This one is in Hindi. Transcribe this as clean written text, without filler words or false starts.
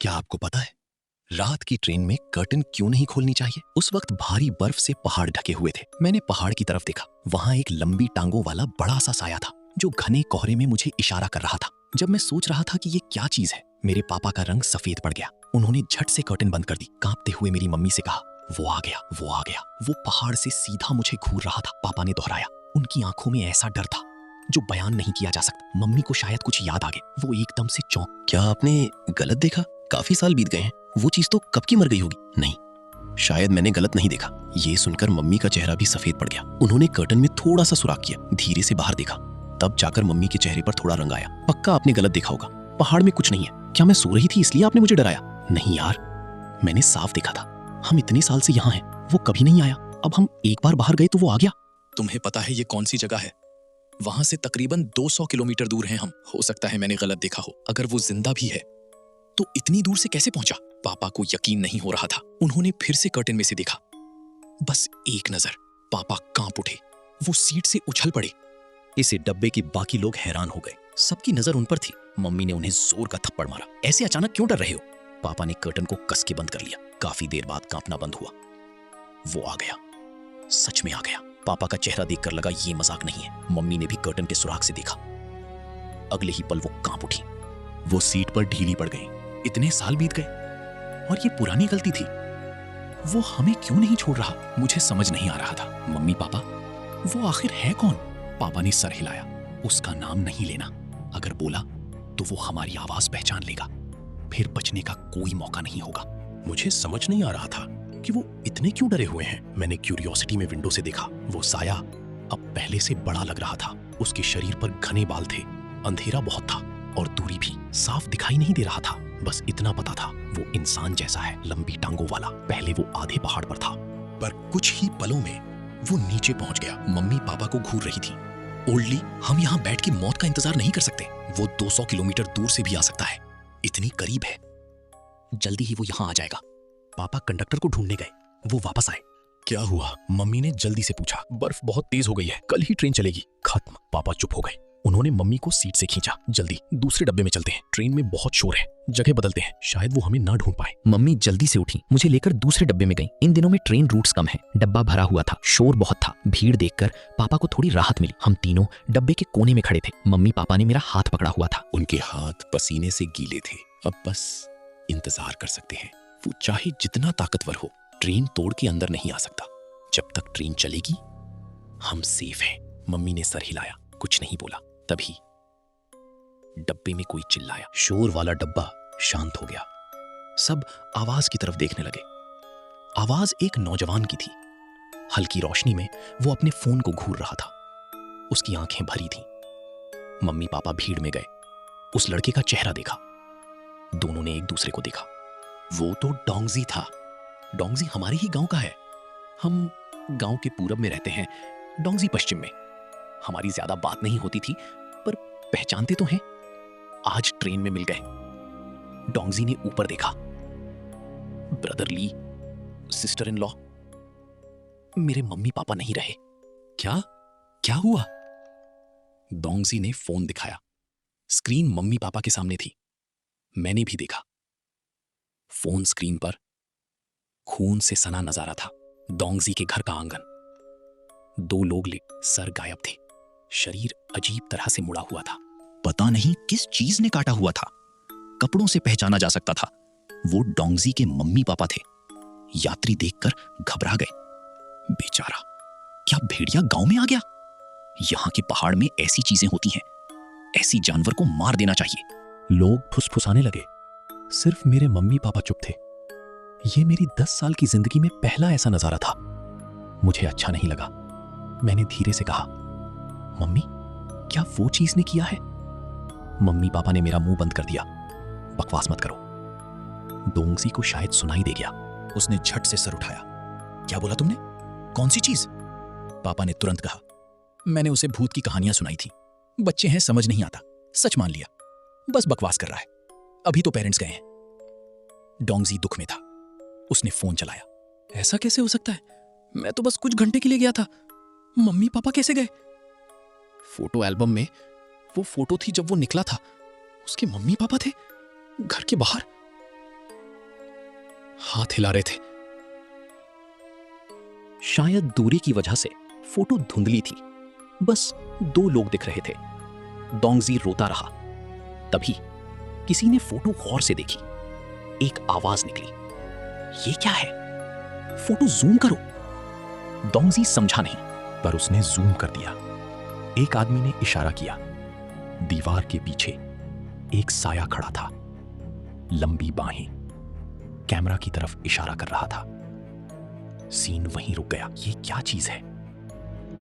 क्या आपको पता है रात की ट्रेन में कर्टन क्यों नहीं खोलनी चाहिए? उस वक्त भारी बर्फ से पहाड़ ढके हुए थे। मैंने पहाड़ की तरफ देखा। वहां एक लंबी टांगों वाला बड़ा सा साया था जो घने कोहरे में मुझे इशारा कर रहा था। जब मैं सोच रहा था कि ये क्या चीज है, मेरे पापा का रंग सफेद पड़ गया। उन्होंने झट से कर्टन बंद कर दी। कांपते हुए मेरी मम्मी से कहा, वो आ गया, वो आ गया। वो पहाड़ से सीधा मुझे घूर रहा था। पापा ने दोहराया। उनकी आंखों में ऐसा डर था जो बयान नहीं किया जा सकता। मम्मी को शायद कुछ याद आ गया। वो एकदम से चौंक। क्या आपने गलत देखा? काफी साल बीत गए हैं। वो चीज तो कब की मर गई होगी। नहीं, शायद मैंने गलत नहीं देखा। ये सुनकर मम्मी का चेहरा भी सफेद पड़ गया। उन्होंने कर्टन में थोड़ा सा सुराख किया, धीरे से बाहर देखा। तब जाकर मम्मी के चेहरे पर थोड़ा रंग आया। पक्का आपने गलत देखा होगा। पहाड़ में कुछ नहीं है। क्या मैं सो रही थी इसलिए आपने मुझे डराया? नहीं यार, मैंने साफ देखा था। हम इतने साल से यहाँ हैं, वो कभी नहीं आया। अब हम एक बार बाहर गए तो वो आ गया। तुम्हें पता है ये कौन सी जगह है? वहां से तकरीबन 200 किलोमीटर दूर हैं हम। हो सकता है मैंने गलत देखा हो। अगर वो जिंदा भी है तो इतनी दूर से कैसे पहुंचा? पापा को यकीन नहीं हो रहा था। उन्होंने फिर से कर्टन में से देखा। बस एक नजर। पापा कांप उठे। वो सीट से उछल पड़े। इसे डब्बे के बाकी लोग हैरान हो गए। सबकी नजर उन पर थी। मम्मी ने उन्हें जोर का थप्पड़ मारा। ऐसे अचानक क्यों डर रहे हो? पापा ने कर्टन को कस के बंद कर लिया। काफी देर बाद कांपना बंद हुआ। वो आ गया, सच में आ गया। पापा का चेहरा देखकर लगा ये मजाक नहीं है। मम्मी ने भी कर्टन के सुराख से देखा। अगले ही पल वो कांप उठी। वो सीट पर ढीली पड़ गई। इतने साल बीत गए और ये पुरानी गलती थी। वो हमें क्यों नहीं छोड़ रहा? मुझे समझ नहीं आ रहा था। मम्मी पापा, वो आखिर है कौन? पापा ने सर हिलाया। उसका नाम नहीं लेना। अगर बोला तो वो हमारी आवाज पहचान लेगा। फिर बचने का कोई मौका नहीं होगा। मुझे समझ नहीं आ रहा था कि वो इतने क्यों डरे हुए हैं। मैंने क्यूरियोसिटी में विंडो से देखा। वो साया अब पहले से बड़ा लग रहा था। उसके शरीर पर घने बाल थे। अंधेरा बहुत था और दूरी भी साफ दिखाई नहीं दे रहा था। बस इतना पता था वो इंसान जैसा है, लंबी टांगों वाला। पहले वो आधे पहाड़ पर था, पर कुछ ही पलों में वो नीचे पहुंच गया। मम्मी पापा को घूर रही थी। ओल्डली, हम यहाँ बैठ के मौत का इंतजार नहीं कर सकते। वो 200 किलोमीटर दूर से भी आ सकता है। इतनी करीब है। जल्दी ही वो यहाँ आ जाएगा। पापा कंडक्टर को ढूंढने गए। वो वापस आए। क्या हुआ? मम्मी ने जल्दी से पूछा। बर्फ बहुत तेज हो गई है, कल ही ट्रेन चलेगी। खत्म। पापा चुप हो गए। उन्होंने मम्मी को सीट से खींचा। जल्दी दूसरे डब्बे में चलते हैं, ट्रेन में बहुत शोर है। जगह बदलते हैं, शायद वो हमें ना ढूंढ पाए। मम्मी जल्दी से उठी, मुझे लेकर दूसरे डब्बे में गई। इन दिनों में ट्रेन रूट्स कम है। डब्बा भरा हुआ था, शोर बहुत था। भीड़ देखकर पापा को थोड़ी राहत मिली। हम तीनों डब्बे के कोने में खड़े थे। मम्मी पापा ने मेरा हाथ पकड़ा हुआ था। उनके हाथ पसीने से गीले थे। अब बस इंतजार कर सकते हैं। वो चाहे जितना ताकतवर हो, ट्रेन तोड़ के अंदर नहीं आ सकता। जब तक ट्रेन चलेगी हम सेफ हैं। मम्मी ने सर हिलाया, कुछ नहीं बोला। तभी डब्बे में कोई चिल्लाया। शोर वाला डब्बा शांत हो गया। सब आवाज की तरफ देखने लगे। आवाज एक नौजवान की थी। हल्की रोशनी में वो अपने फोन को घूर रहा था। उसकी आंखें भरी थीं। मम्मी पापा भीड़ में गए। उस लड़के का चेहरा देखा। दोनों ने एक दूसरे को देखा। वो तो डोंगजी था। डोंगजी हमारे ही गांव का है। हम गांव के पूरब में रहते हैं, डोंगजी पश्चिम में। हमारी ज्यादा बात नहीं होती थी, पर पहचानते तो हैं। आज ट्रेन में मिल गए। डोंगजी ने ऊपर देखा। Brother Li, sister in law. मेरे मम्मी पापा नहीं रहे। क्या क्या हुआ? डोंगजी ने फोन दिखाया। स्क्रीन मम्मी पापा के सामने थी। मैंने भी देखा। फोन स्क्रीन पर खून से सना नजारा था। डोंगजी के घर का आंगन। 2 लोग सर गायब थे। शरीर अजीब तरह से मुड़ा हुआ था। पता नहीं किस चीज ने काटा हुआ था। कपड़ों से पहचाना जा सकता था। वो डोंगजी के मम्मी पापा थे। यात्री देखकर घबरा गए। बेचारा, क्या भेड़िया गांव में आ गया? यहाँ के पहाड़ में ऐसी चीजें होती हैं। ऐसी जानवर को मार देना चाहिए। लोग फुसफुसाने लगे। सिर्फ मेरे मम्मी पापा चुप थे। ये मेरी 10 साल की जिंदगी में पहला ऐसा नजारा था। मुझे अच्छा नहीं लगा। मैंने धीरे से कहा, मम्मी, क्या वो चीज ने किया है? मम्मी पापा ने मेरा मुंह बंद कर दिया। बकवास मत करो। डोंगजी को शायद सुनाई दे गया। उसने झट से सर उठाया। क्या बोला तुमने? कौन सी चीज? पापा ने तुरंत कहा, मैंने उसे भूत की कहानियां सुनाई थी। बच्चे हैं, समझ नहीं आता। सच मान लिया। बस बकवास कर रहा है। अभी तो पेरेंट्स गए हैं। डोंगजी दुख में था। उसने फोन चलाया। ऐसा कैसे हो सकता है? मैं तो बस कुछ घंटे के लिए गया था। मम्मी पापा कैसे गए? फोटो एल्बम में वो फोटो थी जब वो निकला था। उसके मम्मी पापा थे घर के बाहर। हाथ हिला रहे थे। शायद दूरी की वजह से फोटो धुंधली थी। बस 2 लोग दिख रहे थे। डोंगजी रोता रहा। तभी किसी ने फोटो गौर से देखी। एक आवाज निकली, ये क्या है? फोटो जूम करो। डोंगजी समझा नहीं, पर उसने जूम कर दिया। एक आदमी ने इशारा किया। दीवार के पीछे एक साया खड़ा था, लंबी बाहें, कैमरा की तरफ इशारा कर रहा था। सीन वहीं रुक गया। ये क्या चीज है?